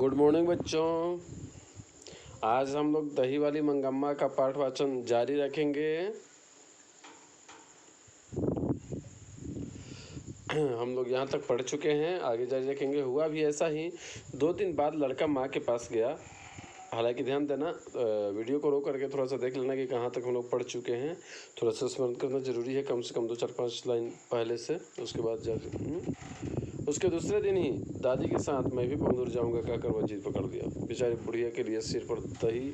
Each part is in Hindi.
गुड मॉर्निंग बच्चों। आज हम लोग दही वाली मंगम्मा का पाठ वाचन जारी रखेंगे। हम लोग यहाँ तक पढ़ चुके हैं, आगे जारी रखेंगे। हुआ भी ऐसा ही, 2 दिन बाद लड़का माँ के पास गया। हालांकि ध्यान देना, वीडियो को रोक करके थोड़ा सा देख लेना कि कहाँ तक हम लोग पढ़ चुके हैं। थोड़ा सा स्मरण करना जरूरी है, कम से कम 2-4-5 लाइन पहले से, उसके बाद जाकर उसके दूसरे दिन ही दादी के साथ मैं भी बहुत दूर जाऊंगा कहकर वह जिद पकड़ लिया। बेचारी बुढ़िया के लिए सिर पर दही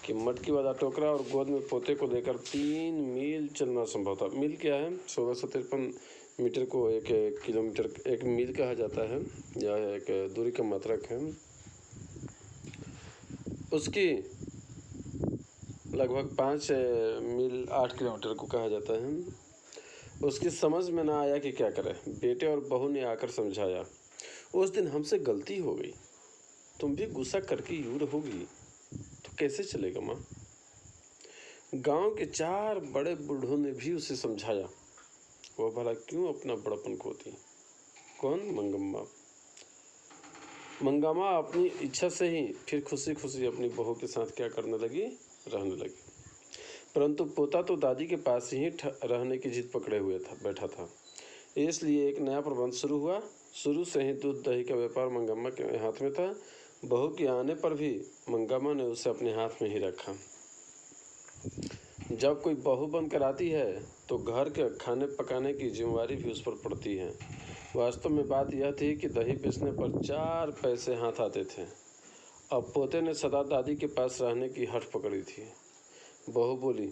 की मटकी वाला टोकरा और गोद में पोते को लेकर 3 मील चलना संभव था। मील क्या है? 1653 मीटर को 1 किलोमीटर 1 मील कहा जाता है, या एक दूरी का मात्रक है। उसकी लगभग 5 मील 8 किलोमीटर को कहा जाता है। उसकी समझ में ना आया कि क्या करे। बेटे और बहू ने आकर समझाया, उस दिन हमसे गलती हो गई, तुम भी गुस्सा करके यूं रहोगी तो कैसे चलेगा माँ। गांव के 4 बड़े बूढ़ों ने भी उसे समझाया, वह भला क्यों अपना बड़पन खोती। कौन? मंगम्मा। मंगम्मा अपनी इच्छा से ही फिर खुशी खुशी अपनी बहू के साथ क्या करने लगी, रहने लगी। परंतु पोता तो दादी के पास ही रहने की जिद पकड़े हुए बैठा था। इसलिए एक नया प्रबंध शुरू हुआ। शुरू से ही दूध दही का व्यापार मंगम्मा के हाथ में था। बहू के आने पर भी मंगम्मा ने उसे अपने हाथ में ही रखा। जब कोई बहू बनकर आती है तो घर के खाने पकाने की जिम्मेवारी भी उस पर पड़ती है। वास्तव में बात यह थी कि दही बेचने पर 4 पैसे हाथ आते थे। अब पोते ने सदा दादी के पास रहने की हठ पकड़ी थी। बहू बोली,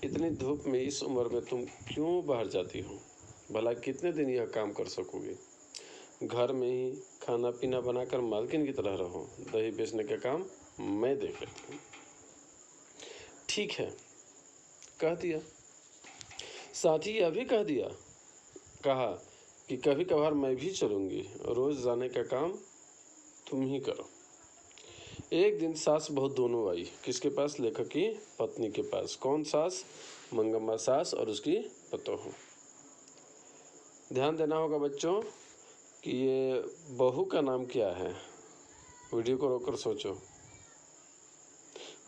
इतनी धूप में इस उम्र में तुम क्यों बाहर जाती हो? भला कितने दिन यह काम कर सकोगे? घर में ही खाना पीना बनाकर मालकिन की तरह रहो। दही बेचने का काम मैं देख लेती हूँ। ठीक है, कह दिया। साथ ही यह भी कहा कि कभी कभार मैं भी चलूँगी, रोज जाने का काम तुम ही करो। एक दिन सास बहू दोनों आई। किसके पास? लेखक की पत्नी के पास। कौन सास? मंगम्मा सास और उसकी पतोहू। ध्यान देना होगा बच्चों कि ये बहू का नाम क्या है। वीडियो को रोककर सोचो।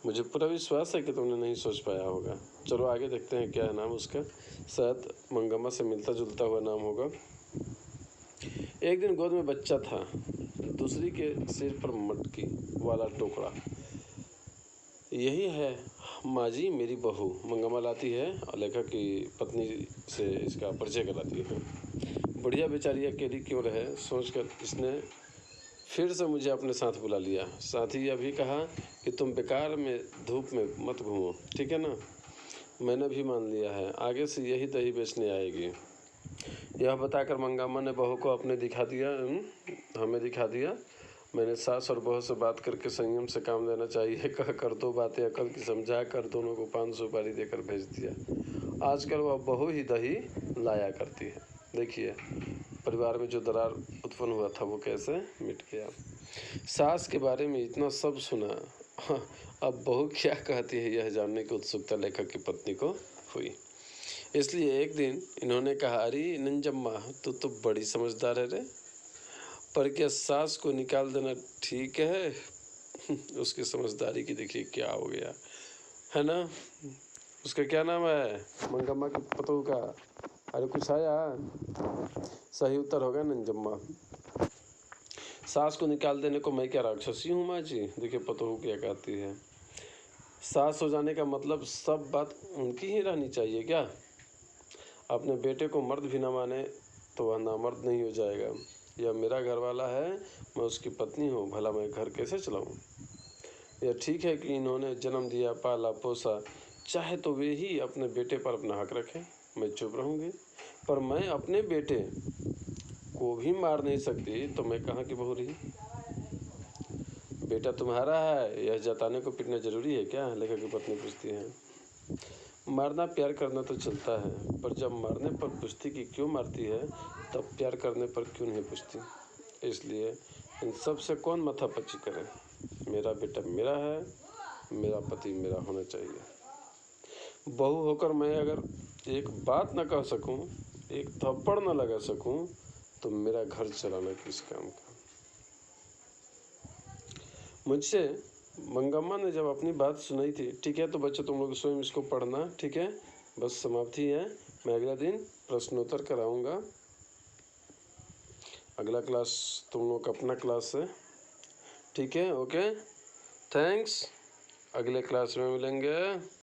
मुझे पूरा विश्वास है कि तुमने नहीं सोच पाया होगा। चलो आगे देखते हैं क्या है नाम उसका। शायद मंगम्मा से मिलता जुलता हुआ नाम होगा। एक दिन गोद में बच्चा था, दूसरी के सिर पर मटकी वाला टोकरा। यही है माँ जी मेरी बहू, मंगम्मा लाती है और लेखक की पत्नी से इसका परिचय कराती है। बुढ़िया बेचारी अकेली क्यों रहे सोचकर इसने फिर से मुझे अपने साथ बुला लिया। साथ ही यह भी कहा कि तुम बेकार में धूप में मत घूमो, ठीक है ना। मैंने भी मान लिया है, आगे से यही दही बेचने आएगी। यह बताकर मंगम्मा ने बहू को हमें दिखा दिया। मैंने सास और बहू से बात करके संयम से काम लेना चाहिए कह कर 2 बातें अकल की समझा कर दोनों को 5 सुपारी देकर भेज दिया। आजकल वह बहू ही दही लाया करती है। देखिए परिवार में जो दरार उत्पन्न हुआ था वो कैसे मिट गया। सास के बारे में इतना सब सुना, अब बहू क्या कहती है यह जानने की उत्सुकता लेखक की पत्नी को हुई। इसलिए एक दिन इन्होंने कहा, अरे नंजम्मा तू तो बड़ी समझदार है रे, पर क्या सास को निकाल देना ठीक है? उसकी समझदारी की देखिए क्या हो गया है ना। उसका क्या नाम है? मंगम्मा की पतोहू का। अरे कुछ आया? सही उत्तर होगा नंजम्मा। सास को निकाल देने को मैं क्या राक्षसी हूँ माँ जी? देखिए पतोहू क्या कहती है। सास हो जाने का मतलब सब बात उनकी ही रहनी चाहिए क्या? अपने बेटे को मर्द भी न माने तो वह नामर्द नहीं हो जाएगा। यह मेरा घर वाला है, मैं उसकी पत्नी हूँ, भला मैं घर कैसे चलाऊँ? यह ठीक है कि इन्होंने जन्म दिया, पाला पोसा, चाहे तो वे ही अपने बेटे पर अपना हक रखें, मैं चुप रहूँगी। पर मैं अपने बेटे को भी मार नहीं सकती तो मैं कहाँ की बहू रही? बेटा तुम्हारा है यह जताने को पीटना जरूरी है क्या? लेखक की पत्नी पूछती है। मारना प्यार करना तो चलता है, पर जब मारने पर पूछती कि क्यों मारती है तब प्यार करने पर क्यों नहीं पूछती? इसलिए इन सब से कौन माथापच्ची करे? मेरा बेटा मेरा है, मेरा पति मेरा होना चाहिए। बहू होकर मैं अगर एक बात न कह सकूं, एक थप्पड़ न लगा सकूं तो मेरा घर चलाना किस काम का? मुझसे मंगम्मा ने जब अपनी बात सुनाई थी। ठीक है, तो बच्चों तुम लोग स्वयं इसको पढ़ना। ठीक है, बस समाप्ति है। मैं अगला दिन प्रश्नोत्तर कराऊंगा। अगला क्लास तुम लोग का अपना क्लास है। ठीक है, ओके, थैंक्स। अगले क्लास में मिलेंगे।